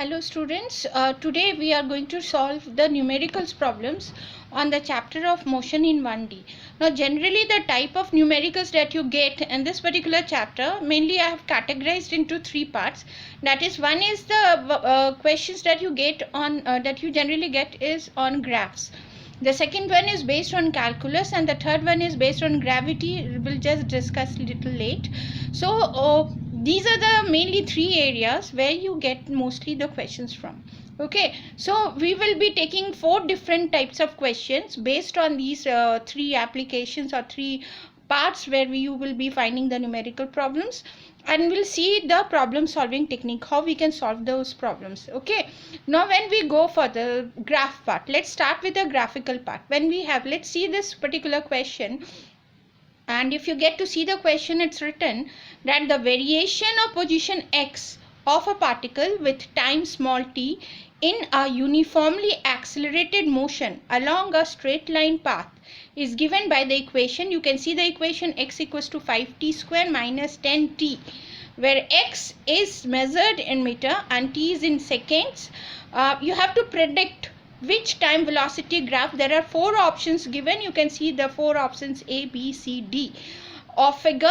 Hello students, today we are going to solve the numericals problems on the chapter of motion in 1D. Now generally the type of numericals that you get in this particular chapter, mainly I have categorized into three parts. That is, one is the questions that you get on that you generally get is on graphs. The second one is based on calculus, and the third one is based on gravity. We'll just discuss little late. So these are the mainly three areas where you get mostly the questions from. Okay, so we will be taking four different types of questions based on these three applications or three parts where you will be finding the numerical problems, and we'll see the problem solving technique, how we can solve those problems. Okay, now when we go for the graph part, let's start with the graphical part. When we have, let's see this particular question, and if you get to see the question, it's written that the variation of position x of a particle with time small t in a uniformly accelerated motion along a straight line path is given by the equation. You can see the equation x equals to 5t square minus 10t, where x is measured in meter and t is in seconds. You have to predict which time velocity graph. There are four options given. You can see the four options A, B, C, D. A figure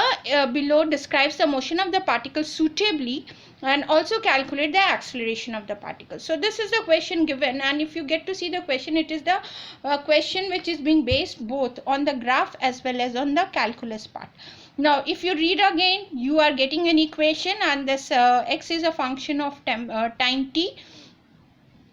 below describes the motion of the particle suitably and also calculate the acceleration of the particle. So this is the question given, and if you get to see the question, it is the question which is being based both on the graph as well as on the calculus part. Now if you read again, you are getting an equation, and this x is a function of time t,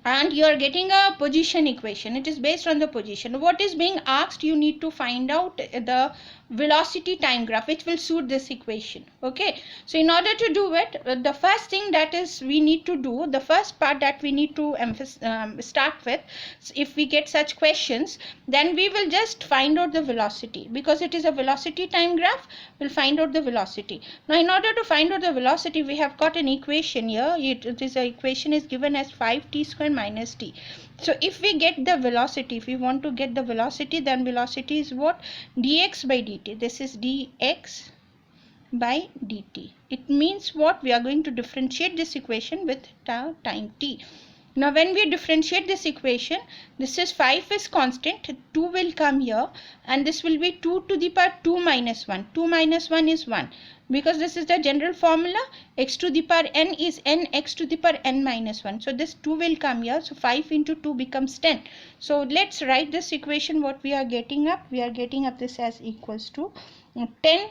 and you are getting a position equation. It is based on the position. What is being asked, you need to find out the velocity time graph which will suit this equation. Okay, so in order to do it, the first thing that is we need to do, the first part that we need to start with, if we get such questions, then we will just find out the velocity, because it is a velocity time graph. We'll find out the velocity. Now in order to find out the velocity, we have got an equation here. It is a equation is given as 5t square minus t. So if we get the velocity, if we want to get the velocity, then velocity is what? Dx by dt. This is dx by dt. It means what? We are going to differentiate this equation with time t. Now when we differentiate this equation, this is 5 is constant, 2 will come here, and this will be 2 to the power 2 minus 1. 2 minus 1 is 1. Because this is the general formula, x to the power n is n, x to the power n minus 1. So this 2 will come here. So 5 into 2 becomes 10. So let's write this equation. What we are getting up? We are getting up this as equals to 10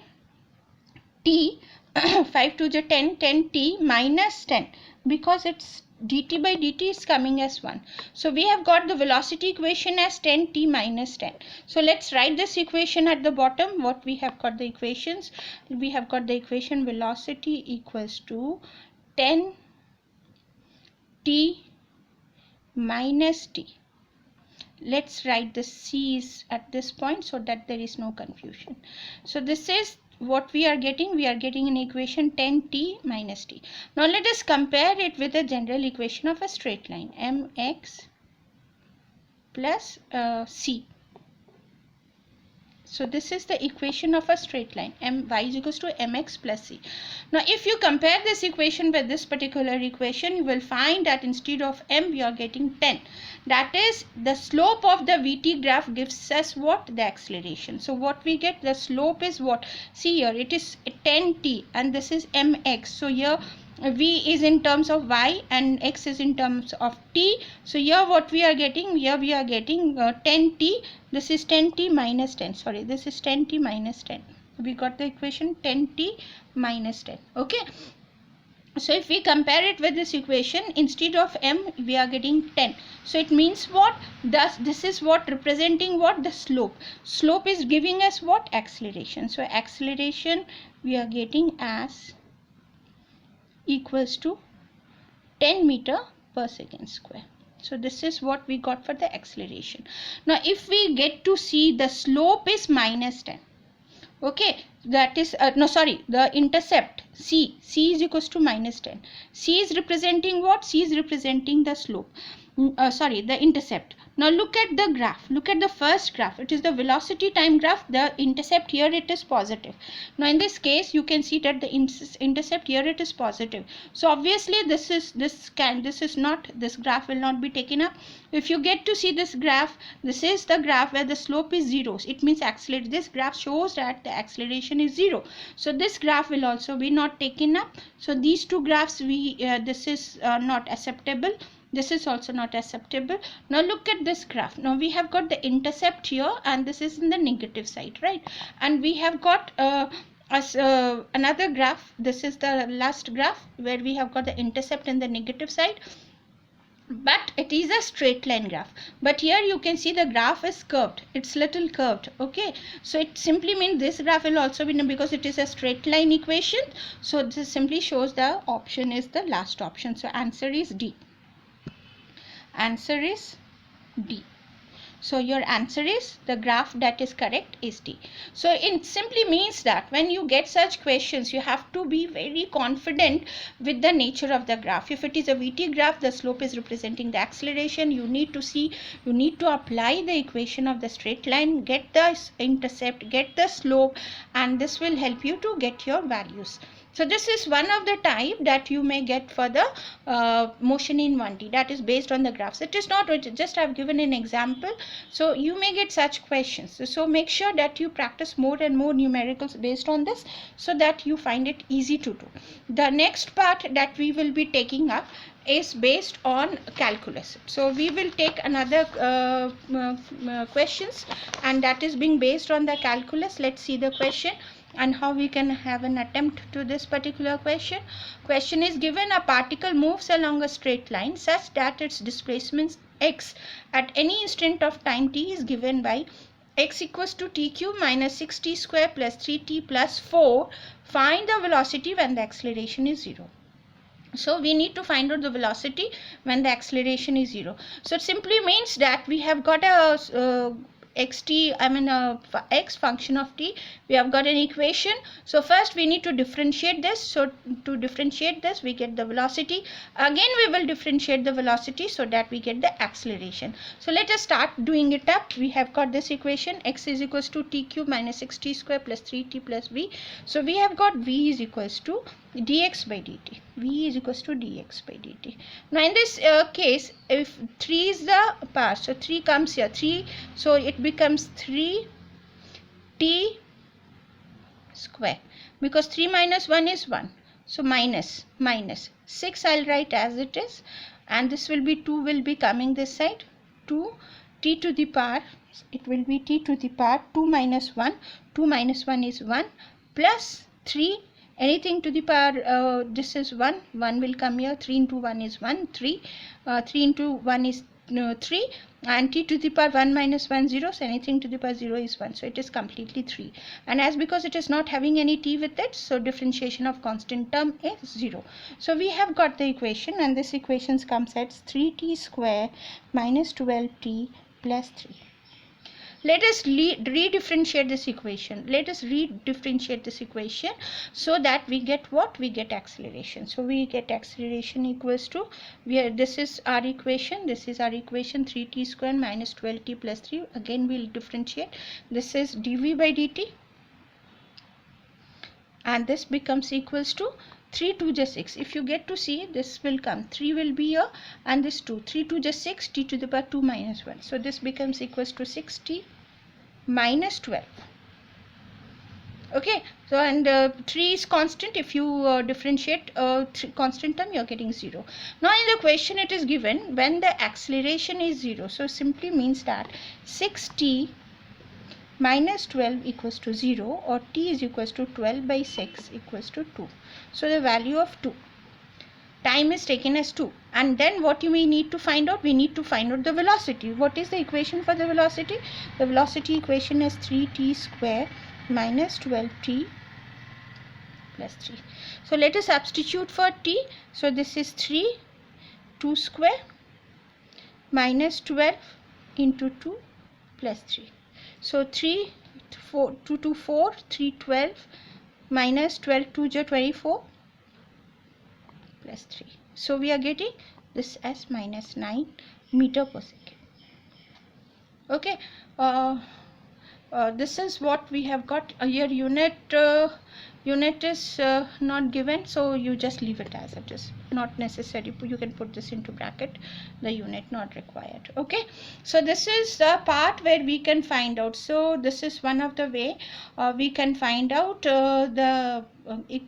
t 5 to the 10, 10t minus 10, because it's dt by dt is coming as 1. So we have got the velocity equation as 10t minus 10. So let's write this equation at the bottom. What we have got the equations? We have got the equation velocity equals to 10t minus t. Let's write the c's at this point so that there is no confusion. So this is what we are getting. We are getting an equation 10t minus t. Now let us compare it with the general equation of a straight line, mx plus c. So this is the equation of a straight line, y is equals to mx plus c. Now if you compare this equation with this particular equation, you will find that instead of m, we are getting 10. That is, the slope of the vt graph gives us what? The acceleration. So what we get, the slope is what? See here, it is 10t and this is mx. So here v is in terms of y and x is in terms of t. So here what we are getting, here we are getting 10t. This is 10t minus 10. Sorry, this is 10t minus 10. We got the equation 10t minus 10. Okay. So if we compare it with this equation, instead of m, we are getting 10. So it means what? Thus this is what representing what? The slope. Slope is giving us what? Acceleration. So acceleration we are getting as equals to 10 meter per second square. So this is what we got for the acceleration. Now if we get to see, the slope is minus 10. Okay, that is the intercept c is equals to minus 10. C is representing what? C is representing the slope. the intercept. Now look at the graph. Look at the first graph. It is the velocity time graph. The intercept here, it is positive. Now in this case you can see that the intercept here, it is positive. So obviously this graph will not be taken up. If you get to see this graph, this is the graph where the slope is 0. It means accelerate. This graph shows that the acceleration is 0. So this graph will also be not taken up. So these two graphs, this is not acceptable. This is also not acceptable. Now look at this graph. Now we have got the intercept here, and this is in the negative side, right? And we have got another graph. This is the last graph where we have got the intercept in the negative side, but it is a straight line graph. But here you can see the graph is curved. It's little curved. Okay, so it simply means this graph will also be, because it is a straight line equation, so this simply shows the option is the last option. So answer is D. Answer is D. So your answer is, the graph that is correct is D. So it simply means that when you get such questions, you have to be very confident with the nature of the graph. If it is a VT graph, the slope is representing the acceleration. You need to apply the equation of the straight line, get the intercept, get the slope, and this will help you to get your values. So this is one of the type that you may get for the motion in 1D, that is based on the graphs. It is not just I have given an example. So you may get such questions. So make sure that you practice more and more numericals based on this, so that you find it easy to do. The next part that we will be taking up is based on calculus. So we will take another questions, and that is being based on the calculus. Let's see the question and how we can have an attempt to this particular question. Question is given: a particle moves along a straight line such that its displacement x at any instant of time t is given by x equals to t cube minus 6t square plus 3t plus 4. Find the velocity when the acceleration is 0. So we need to find out the velocity when the acceleration is 0. So it simply means that we have got a x function of t. We have got an equation. So first we need to differentiate this. So to differentiate this, we get the velocity. Again we will differentiate the velocity so that we get the acceleration. So let us start doing it up. We have got this equation: x is equals to t cube minus 6t square plus 3t plus v. So we have got v is equals to dx by dt. V is equals to dx by dt. Now in this case, if 3 is the power, so 3 comes here, 3, so it becomes 3t square, because 3 minus 1 is 1. So minus 6 I'll write as it is, and this will be 2 will be coming this side, 2 t to the power, it will be t to the power 2 minus 1, 2 minus 1 is 1, plus 3, anything to the power, this is 1, 1 will come here, 3 into 1 is 1, 3 into 1 is 3, and t to the power 1 minus 1 0, so anything to the power 0 is 1, so it is completely 3. And as because it is not having any t with it, so differentiation of constant term is 0. So we have got the equation, and this equation comes as 3t square minus 12t plus 3. Let us redifferentiate this equation. Let us redifferentiate this equation so that we get what? We get acceleration. So we get acceleration equals to, this is our equation. This is our equation, 3t square minus 12t plus 3. Again we will differentiate. This is dv by dt. And this becomes equals to 3 2 just 6. If you get to see, this will come, 3 will be here, and this 2, 3 2 just 6, t to the power 2 minus 1. So this becomes equals to 6t minus 12. Okay, so and 3 is constant. If you differentiate constant term, you are getting 0. Now in the question it is given when the acceleration is 0. So simply means that 6t minus 12 equals to 0, or t is equals to 12 by 6 equals to 2. So the value of 2, time is taken as 2, and then what you may need to find out, we need to find out the velocity. What is the equation for the velocity? The velocity equation is 3t square minus 12t plus 3. So let us substitute for t. So this is 3 2 square minus 12 into 2 plus 3. So 3 4 2 2 4, 3 12 minus 12 2 24 plus 3. So we are getting this s minus 9 meter per second. Okay, this is what we have got. Your unit is not given, so you just leave it as it is, not necessary. You can put this into bracket, the unit not required. Okay, so this is the part where we can find out. So this is one of the way we can find out the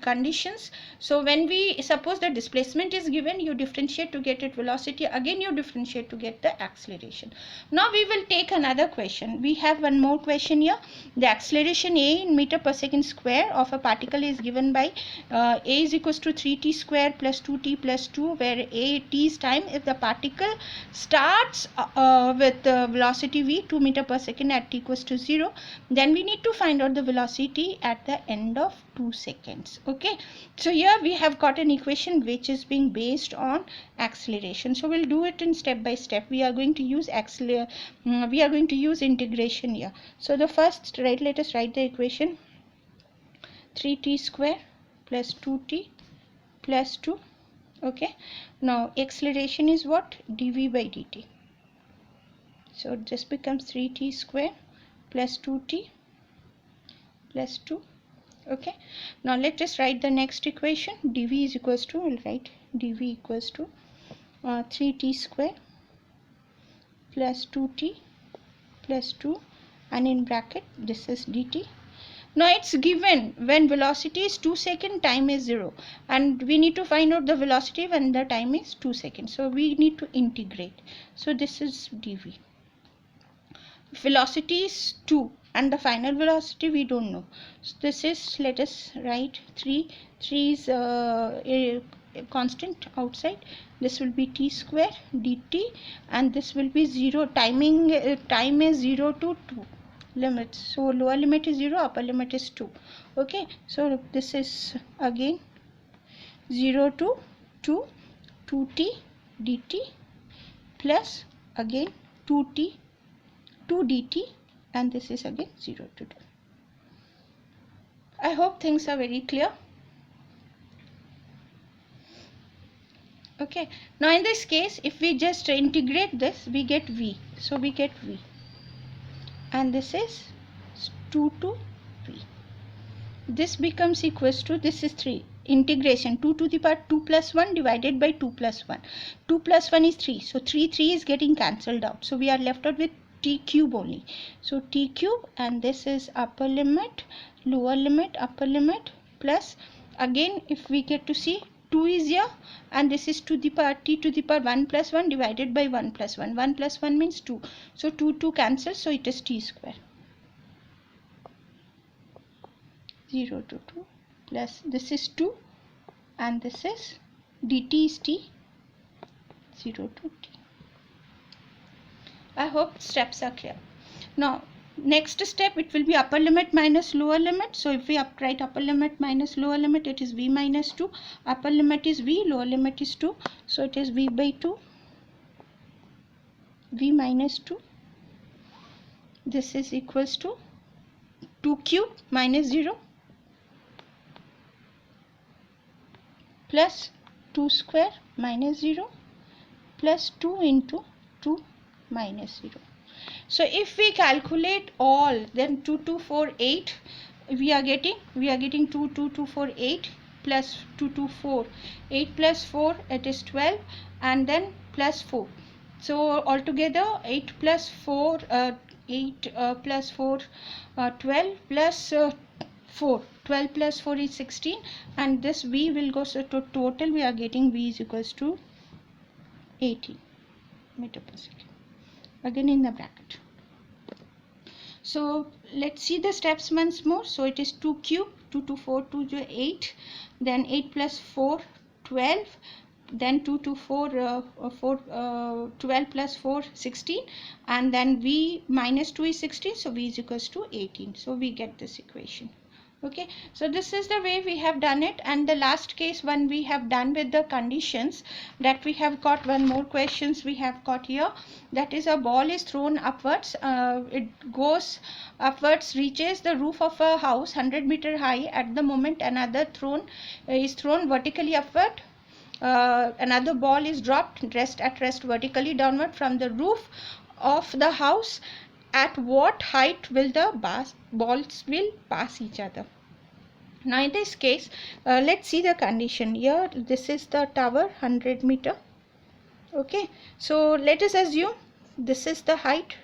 conditions. So when we suppose the displacement is given, you differentiate to get it velocity, again you differentiate to get the acceleration. Now we will take another question. We have one more question here. The acceleration a in meter per second square of a particle is given by a is equals to 3t square plus 2t plus 2, where a t is time if the particle starts with velocity v 2 meter per second at t equals to 0. Then we need to find out the velocity at the end of 2 seconds. Okay, so here we have got an equation which is being based on acceleration. So we'll do it in step by step. We are going to use integration here. So the first, let us write the equation. 3t square plus 2t plus 2. Okay, now acceleration is what? dv by dt. So this becomes 3t square plus 2t plus 2. Okay, now let us write the next equation. dv is equals to, we'll write dv equals to 3t square plus 2t plus 2, and in bracket this is dt. Now it's given when velocity is 2 seconds, time is 0, and we need to find out the velocity when the time is 2 seconds. So we need to integrate. So this is dv. Velocity is 2 and the final velocity we don't know. So this is, let us write 3 is a constant outside. This will be t square dt, and this will be 0. Time is 0 to 2 limits. So lower limit is 0, upper limit is 2. Okay, so this is again 0 to 2, 2t dt plus again 2t 2 dt, and this is again 0 to 2. I hope things are very clear. Okay, now in this case if we just integrate this, we get v. So we get v, and this is 2 to v. This becomes equals to, this is 3, integration 2 to the power 2 plus 1 divided by 2 plus 1. 2 plus 1 is 3, so 3 is getting cancelled out. So we are left out with t cube only. So t cube, and this is upper limit, lower limit, upper limit, plus again if we get to see 2 is here, and this is to the power t to the power 1 plus 1 divided by 1 plus 1. 1 plus 1 means 2. So 2 cancels, so it is t square. 0 to 2 plus this is 2, and this is dt is t, 0 to t. I hope steps are clear. Now next step, it will be upper limit minus lower limit. So if we write upper limit minus lower limit, it is v minus 2. Upper limit is v, lower limit is 2. So it is v by 2, v minus 2. This is equals to 2 cube minus 0 plus 2 square minus 0 plus 2 into 2 minus 0. So if we calculate all, then 2, 2, 4, 8, we are getting 2, 2, 2, 4, 8 plus 2, 2, 4, 8 plus 4, it is 12, and then plus 4. So altogether 8 plus 4, 8 plus 4, 12 plus 4, 12 plus 4 is 16, and this v will go, so to total we are getting v is equals to 18 meter per second, again in the bracket. So let's see the steps once more. So it is 2 cube, 2 to 4, 2 to 8, then 8 plus 4, 12, then 2 to 4, 12 plus 4, 16, and then v minus 2 is 16, so v is equals to 18. So we get this equation. Okay, so this is the way we have done it. And the last case, when we have done with the conditions, that we have got one more questions we have got here. That is, a ball is thrown upwards, it goes upwards, reaches the roof of a house 100 meter high. At the moment another is thrown vertically upward another ball is dropped at rest vertically downward from the roof of the house. At what height will the balls will pass each other? Now in this case, let's see the condition here. This is the tower, 100 meter. Okay, so let us assume this is the height,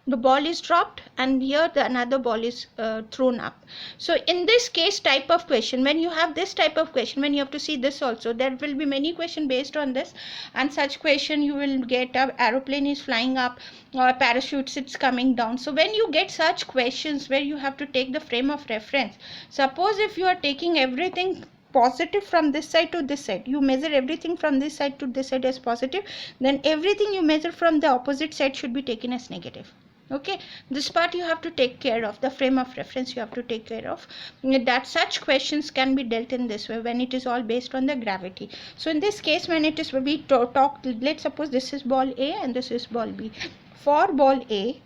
the ball is dropped, and here another ball is thrown up. So in this case type of question, when you have this type of question, when you have to see this also, there will be many questions based on this, and such question you will get a aeroplane is flying up or parachutes it's coming down. So when you get such questions where you have to take the frame of reference, suppose if you are taking everything positive from this side to this side, you measure everything from this side to this side as positive, then everything you measure from the opposite side should be taken as negative. Okay, this part you have to take care of, the frame of reference you have to take care of, that such questions can be dealt in this way when it is all based on the gravity. So in this case, when it is we talk, let's suppose this is ball A and this is ball B. For ball A,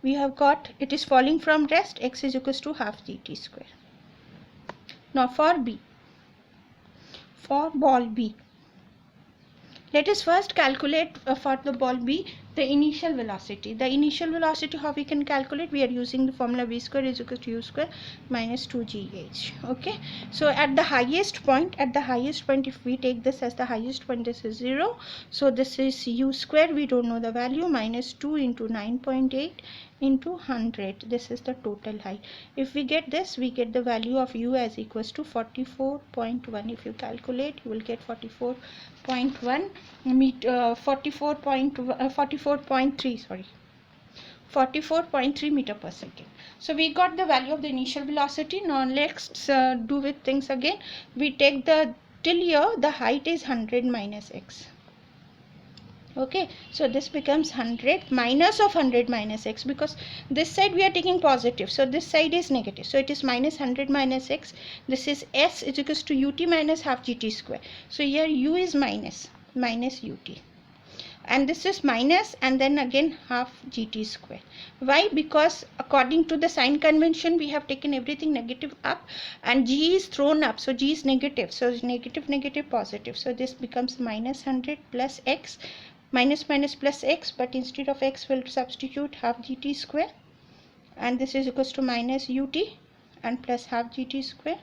we have got it is falling from rest, x is equals to half gt square. Now for ball B, let us first calculate for the ball B the initial velocity. The initial velocity, how we can calculate? We are using the formula v square is equal to u square minus 2gh. Okay, so at the highest point, if we take this as the highest point, this is 0. So this is u square, we don't know the value, minus 2 into 9.8 into 100. This is the total height. If we get this, we get the value of u as equals to 44.1. If you calculate, you will get 44.1 meter, 44.3 meter per second. So we got the value of the initial velocity. Now let's do with things again. We take the till here the height is 100 minus x. Okay, so this becomes 100 minus of 100 minus x, because this side we are taking positive, so this side is negative, so it is minus 100 minus x. This is s is equals to ut minus half gt square. So here u is minus ut, and this is minus and then again half gt square. Why? Because according to the sign convention we have taken everything negative up and g is thrown up, so g is negative, so negative negative positive, so this becomes minus 100 plus x, minus minus plus x, but instead of x we'll substitute half gt square, and this is equals to minus ut and plus half gt square.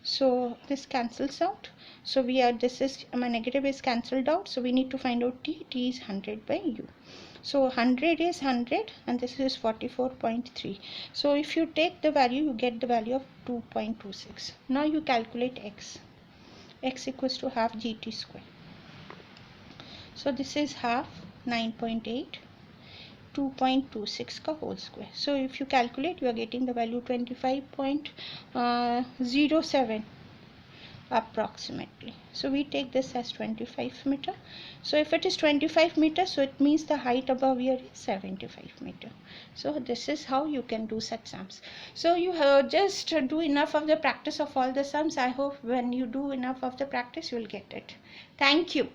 So this cancels out, so we are, this is my negative is cancelled out, so we need to find out t is 100 by u. So 100 is 100 and this is 44.3. so if you take the value, you get the value of 2.26. now you calculate x equals to half gt square. So this is half 9.8, 2.26 ka whole square. So if you calculate, you are getting the value 25.07 approximately. So we take this as 25 meter. So if it is 25 meter, so it means the height above here is 75 meter. So this is how you can do such sums. So you just do enough of the practice of all the sums. I hope when you do enough of the practice, you will get it. Thank you.